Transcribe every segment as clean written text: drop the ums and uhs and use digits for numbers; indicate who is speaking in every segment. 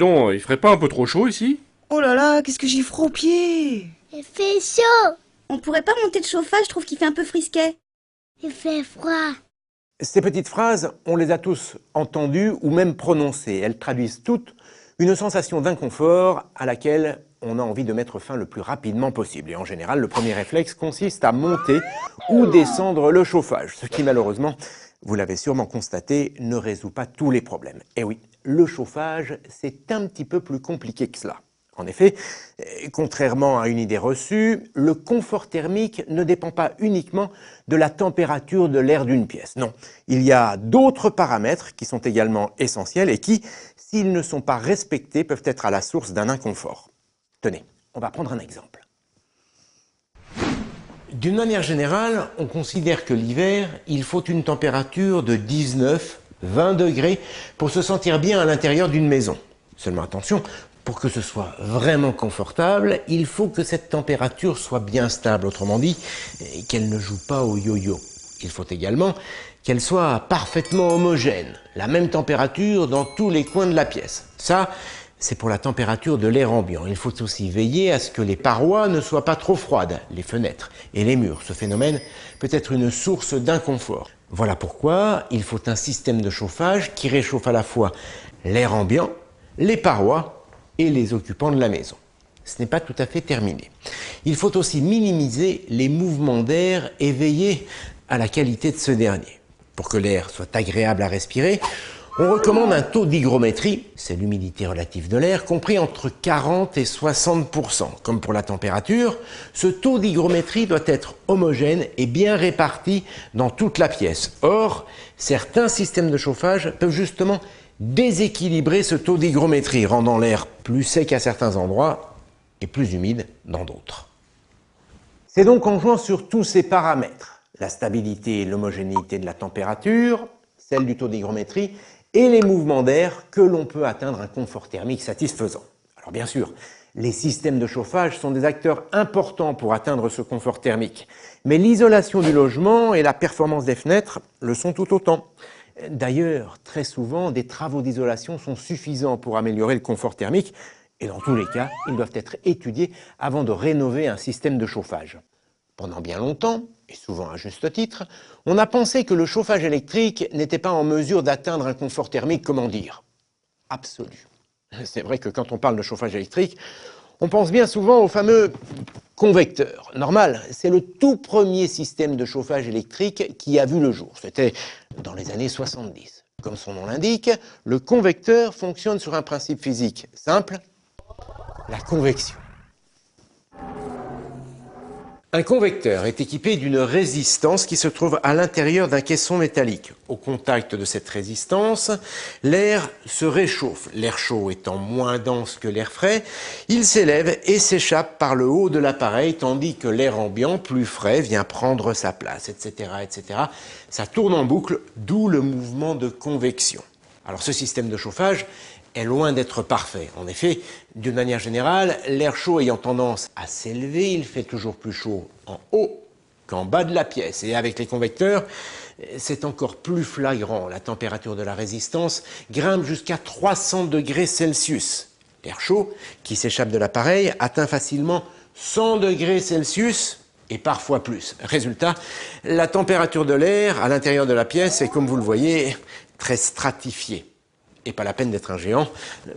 Speaker 1: donc, il ferait pas un peu trop chaud ici?
Speaker 2: Oh là là, qu'est-ce que j'ai froid aux pieds!
Speaker 3: Il fait chaud.
Speaker 4: On pourrait pas monter le chauffage, je trouve qu'il fait un peu frisquet.
Speaker 3: Il fait froid.
Speaker 5: Ces petites phrases, on les a tous entendues ou même prononcées. Elles traduisent toutes une sensation d'inconfort à laquelle on a envie de mettre fin le plus rapidement possible. Et en général, le premier réflexe consiste à monter ou descendre le chauffage, ce qui malheureusement, vous l'avez sûrement constaté, ne résout pas tous les problèmes. Et oui, le chauffage, c'est un petit peu plus compliqué que cela. En effet, contrairement à une idée reçue, le confort thermique ne dépend pas uniquement de la température de l'air d'une pièce. Non, il y a d'autres paramètres qui sont également essentiels et qui, s'ils ne sont pas respectés, peuvent être à la source d'un inconfort. Tenez, on va prendre un exemple. D'une manière générale, on considère que l'hiver, il faut une température de 19-20 degrés pour se sentir bien à l'intérieur d'une maison. Seulement attention, pour que ce soit vraiment confortable, il faut que cette température soit bien stable, autrement dit, qu'elle ne joue pas au yo-yo. Il faut également qu'elle soit parfaitement homogène, la même température dans tous les coins de la pièce. Ça, c'est pour la température de l'air ambiant. Il faut aussi veiller à ce que les parois ne soient pas trop froides, les fenêtres et les murs. Ce phénomène peut être une source d'inconfort. Voilà pourquoi il faut un système de chauffage qui réchauffe à la fois l'air ambiant, les parois et les occupants de la maison. Ce n'est pas tout à fait terminé. Il faut aussi minimiser les mouvements d'air et veiller à la qualité de ce dernier. Pour que l'air soit agréable à respirer, on recommande un taux d'hygrométrie, c'est l'humidité relative de l'air, compris entre 40 et 60%. Comme pour la température, ce taux d'hygrométrie doit être homogène et bien réparti dans toute la pièce. Or, certains systèmes de chauffage peuvent justement déséquilibrer ce taux d'hygrométrie, rendant l'air plus sec à certains endroits et plus humide dans d'autres. C'est donc en jouant sur tous ces paramètres, la stabilité et l'homogénéité de la température, celle du taux d'hygrométrie et les mouvements d'air, que l'on peut atteindre un confort thermique satisfaisant. Alors bien sûr, les systèmes de chauffage sont des acteurs importants pour atteindre ce confort thermique, mais l'isolation du logement et la performance des fenêtres le sont tout autant. D'ailleurs, très souvent, des travaux d'isolation sont suffisants pour améliorer le confort thermique et dans tous les cas, ils doivent être étudiés avant de rénover un système de chauffage. Pendant bien longtemps, et souvent à juste titre, on a pensé que le chauffage électrique n'était pas en mesure d'atteindre un confort thermique, comment dire, absolu. C'est vrai que quand on parle de chauffage électrique, on pense bien souvent au fameux convecteur. Normal, c'est le tout premier système de chauffage électrique qui a vu le jour. C'était dans les années 70. Comme son nom l'indique, le convecteur fonctionne sur un principe physique simple, la convection. Un convecteur est équipé d'une résistance qui se trouve à l'intérieur d'un caisson métallique. Au contact de cette résistance, l'air se réchauffe. L'air chaud étant moins dense que l'air frais, il s'élève et s'échappe par le haut de l'appareil, tandis que l'air ambiant, plus frais, vient prendre sa place, etc., etc. Ça tourne en boucle, d'où le mouvement de convection. Alors ce système de chauffage est loin d'être parfait. En effet, d'une manière générale, l'air chaud ayant tendance à s'élever, il fait toujours plus chaud en haut qu'en bas de la pièce. Et avec les convecteurs, c'est encore plus flagrant. La température de la résistance grimpe jusqu'à 300 degrés Celsius. L'air chaud qui s'échappe de l'appareil atteint facilement 100 degrés Celsius et parfois plus. Résultat, la température de l'air à l'intérieur de la pièce est, comme vous le voyez, très stratifiée. Et pas la peine d'être un géant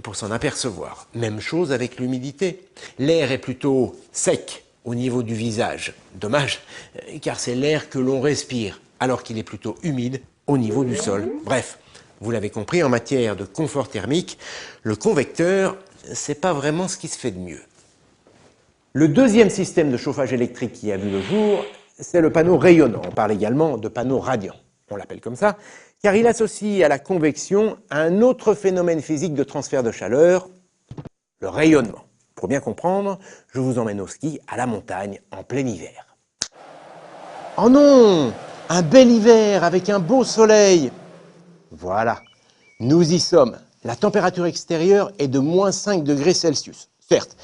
Speaker 5: pour s'en apercevoir. Même chose avec l'humidité. L'air est plutôt sec au niveau du visage. Dommage, car c'est l'air que l'on respire, alors qu'il est plutôt humide au niveau du sol. Bref, vous l'avez compris, en matière de confort thermique, le convecteur, c'est pas vraiment ce qui se fait de mieux. Le deuxième système de chauffage électrique qui a vu le jour, c'est le panneau rayonnant. On parle également de panneau radiant. On l'appelle comme ça, car il associe à la convection un autre phénomène physique de transfert de chaleur, le rayonnement. Pour bien comprendre, je vous emmène au ski, à la montagne, en plein hiver. Oh non! Un bel hiver avec un beau soleil! Voilà, nous y sommes. La température extérieure est de moins 5 degrés Celsius. Certes,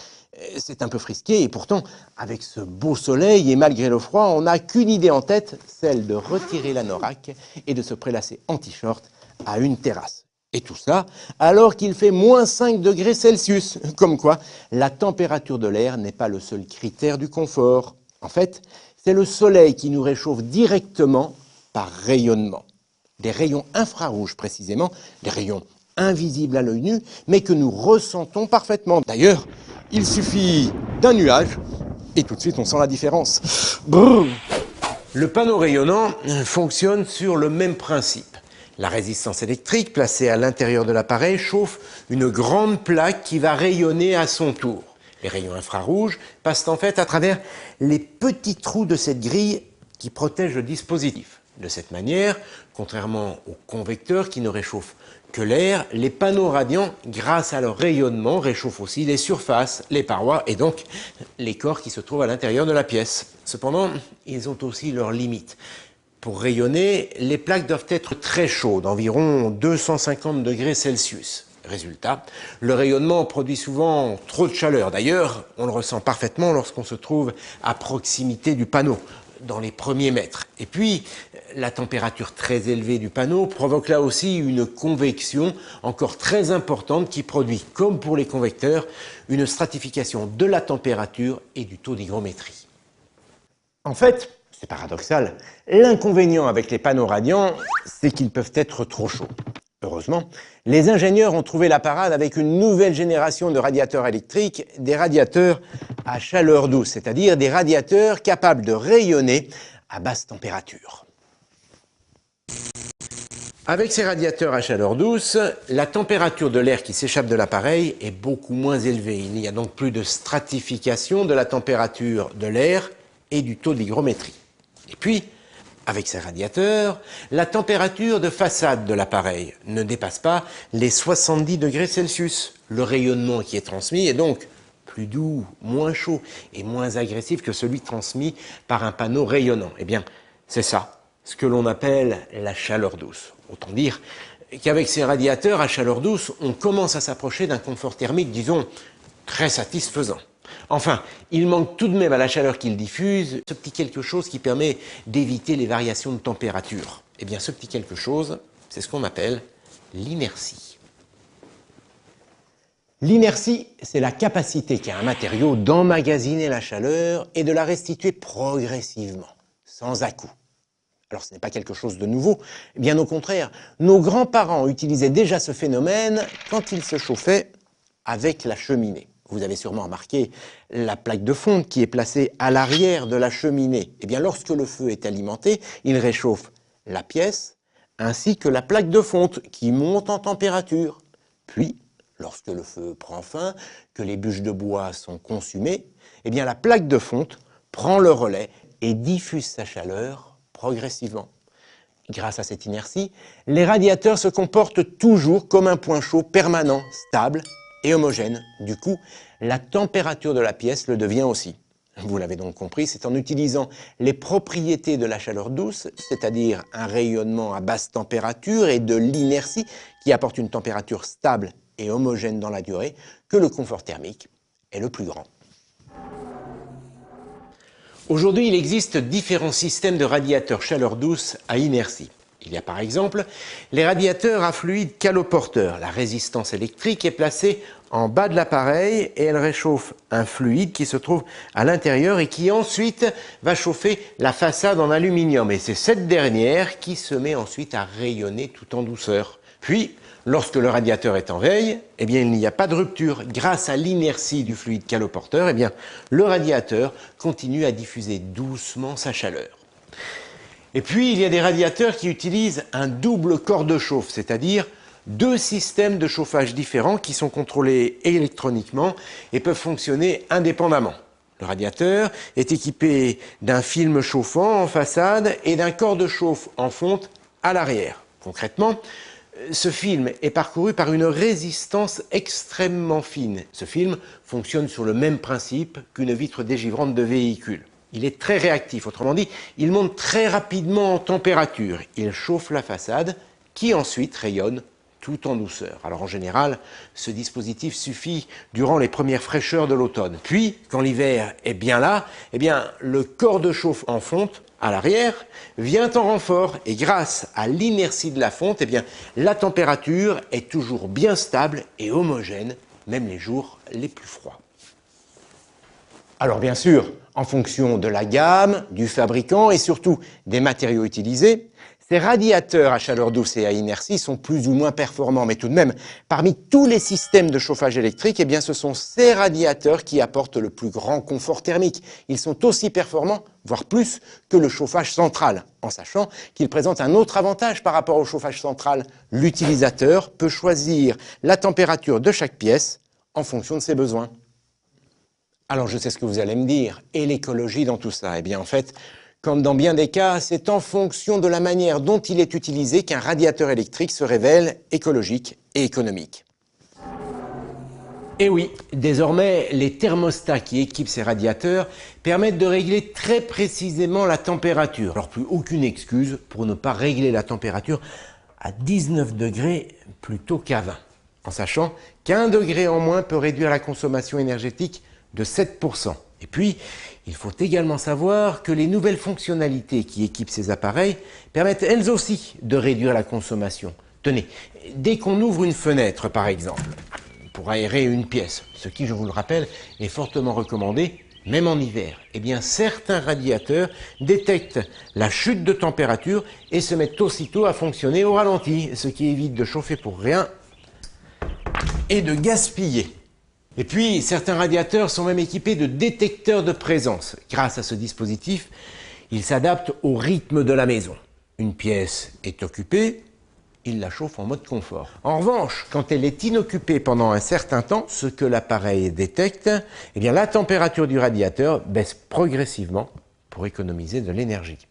Speaker 5: c'est un peu frisqué et pourtant, avec ce beau soleil et malgré le froid, on n'a qu'une idée en tête, celle de retirer l'anorak et de se prélasser en t-shirt à une terrasse. Et tout ça alors qu'il fait moins 5 degrés Celsius. Comme quoi, la température de l'air n'est pas le seul critère du confort. En fait, c'est le soleil qui nous réchauffe directement par rayonnement. Des rayons infrarouges précisément, des rayons invisibles à l'œil nu, mais que nous ressentons parfaitement. D'ailleurs, il suffit d'un nuage et tout de suite on sent la différence. Brrr. Le panneau rayonnant fonctionne sur le même principe. La résistance électrique placée à l'intérieur de l'appareil chauffe une grande plaque qui va rayonner à son tour. Les rayons infrarouges passent en fait à travers les petits trous de cette grille qui protège le dispositif. De cette manière, contrairement aux convecteurs qui ne réchauffent que l'air, les panneaux radiants, grâce à leur rayonnement, réchauffent aussi les surfaces, les parois et donc les corps qui se trouvent à l'intérieur de la pièce. Cependant, ils ont aussi leurs limites. Pour rayonner, les plaques doivent être très chaudes, environ 250 degrés Celsius. Résultat, le rayonnement produit souvent trop de chaleur. D'ailleurs, on le ressent parfaitement lorsqu'on se trouve à proximité du panneau, dans les premiers mètres. Et puis, la température très élevée du panneau provoque là aussi une convection encore très importante qui produit, comme pour les convecteurs, une stratification de la température et du taux d'hygrométrie. En fait, c'est paradoxal, l'inconvénient avec les panneaux radiants, c'est qu'ils peuvent être trop chauds. Heureusement, les ingénieurs ont trouvé la parade avec une nouvelle génération de radiateurs électriques, des radiateurs à chaleur douce, c'est-à-dire des radiateurs capables de rayonner à basse température. Avec ces radiateurs à chaleur douce, la température de l'air qui s'échappe de l'appareil est beaucoup moins élevée. Il n'y a donc plus de stratification de la température de l'air et du taux de l'hygrométrie. Et puis, avec ces radiateurs, la température de façade de l'appareil ne dépasse pas les 70 degrés Celsius. Le rayonnement qui est transmis est donc plus doux, moins chaud et moins agressif que celui transmis par un panneau rayonnant. Eh bien, c'est ça, ce que l'on appelle la chaleur douce. Autant dire qu'avec ces radiateurs à chaleur douce, on commence à s'approcher d'un confort thermique, disons, très satisfaisant. Enfin, il manque tout de même à la chaleur qu'il diffuse ce petit quelque chose qui permet d'éviter les variations de température. Eh bien, ce petit quelque chose, c'est ce qu'on appelle l'inertie. L'inertie, c'est la capacité qu'a un matériau d'emmagasiner la chaleur et de la restituer progressivement, sans à-coups. Alors ce n'est pas quelque chose de nouveau, bien au contraire, nos grands-parents utilisaient déjà ce phénomène quand ils se chauffaient avec la cheminée. Vous avez sûrement remarqué la plaque de fonte qui est placée à l'arrière de la cheminée. Eh bien, lorsque le feu est alimenté, il réchauffe la pièce ainsi que la plaque de fonte qui monte en température. Puis, lorsque le feu prend fin, que les bûches de bois sont consumées, eh bien, la plaque de fonte prend le relais et diffuse sa chaleur progressivement. Grâce à cette inertie, les radiateurs se comportent toujours comme un point chaud permanent, stable et homogène. Du coup, la température de la pièce le devient aussi. Vous l'avez donc compris, c'est en utilisant les propriétés de la chaleur douce, c'est-à-dire un rayonnement à basse température et de l'inertie qui apporte une température stable et homogène dans la durée, que le confort thermique est le plus grand. Aujourd'hui, il existe différents systèmes de radiateurs chaleur douce à inertie. Il y a par exemple les radiateurs à fluide caloporteur. La résistance électrique est placée en bas de l'appareil et elle réchauffe un fluide qui se trouve à l'intérieur et qui ensuite va chauffer la façade en aluminium. Et c'est cette dernière qui se met ensuite à rayonner tout en douceur. Puis, lorsque le radiateur est en veille, eh bien, il n'y a pas de rupture. Grâce à l'inertie du fluide caloporteur, eh bien, le radiateur continue à diffuser doucement sa chaleur. Et puis, il y a des radiateurs qui utilisent un double corps de chauffe, c'est-à-dire deux systèmes de chauffage différents qui sont contrôlés électroniquement et peuvent fonctionner indépendamment. Le radiateur est équipé d'un film chauffant en façade et d'un corps de chauffe en fonte à l'arrière. Concrètement, ce film est parcouru par une résistance extrêmement fine. Ce film fonctionne sur le même principe qu'une vitre dégivrante de véhicule. Il est très réactif, autrement dit, il monte très rapidement en température. Il chauffe la façade qui ensuite rayonne tout en douceur. Alors en général, ce dispositif suffit durant les premières fraîcheurs de l'automne. Puis, quand l'hiver est bien là, eh bien, le corps de chauffe en fonte à l'arrière, vient en renfort et grâce à l'inertie de la fonte, eh bien, la température est toujours bien stable et homogène, même les jours les plus froids. Alors bien sûr, en fonction de la gamme, du fabricant et surtout des matériaux utilisés, ces radiateurs à chaleur douce et à inertie sont plus ou moins performants, mais tout de même, parmi tous les systèmes de chauffage électrique, eh bien, ce sont ces radiateurs qui apportent le plus grand confort thermique. Ils sont aussi performants, voire plus, que le chauffage central, en sachant qu'ils présentent un autre avantage par rapport au chauffage central. L'utilisateur peut choisir la température de chaque pièce en fonction de ses besoins. Alors je sais ce que vous allez me dire, et l'écologie dans tout ça? Eh bien en fait, comme dans bien des cas, c'est en fonction de la manière dont il est utilisé qu'un radiateur électrique se révèle écologique et économique. Et oui, désormais, les thermostats qui équipent ces radiateurs permettent de régler très précisément la température. Alors plus aucune excuse pour ne pas régler la température à 19 degrés plutôt qu'à 20, en sachant qu'1 degré en moins peut réduire la consommation énergétique de 7%. Et puis, il faut également savoir que les nouvelles fonctionnalités qui équipent ces appareils permettent elles aussi de réduire la consommation. Tenez, dès qu'on ouvre une fenêtre par exemple, pour aérer une pièce, ce qui, je vous le rappelle, est fortement recommandé, même en hiver, eh bien certains radiateurs détectent la chute de température et se mettent aussitôt à fonctionner au ralenti, ce qui évite de chauffer pour rien et de gaspiller. Et puis, certains radiateurs sont même équipés de détecteurs de présence. Grâce à ce dispositif, ils s'adaptent au rythme de la maison. Une pièce est occupée, il la chauffe en mode confort. En revanche, quand elle est inoccupée pendant un certain temps, ce que l'appareil détecte, eh bien, la température du radiateur baisse progressivement pour économiser de l'énergie.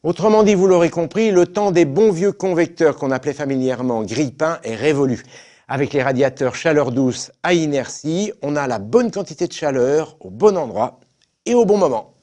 Speaker 5: Autrement dit, vous l'aurez compris, le temps des bons vieux convecteurs qu'on appelait familièrement grille-pain est révolu. Avec les radiateurs chaleur douce à inertie, on a la bonne quantité de chaleur au bon endroit et au bon moment.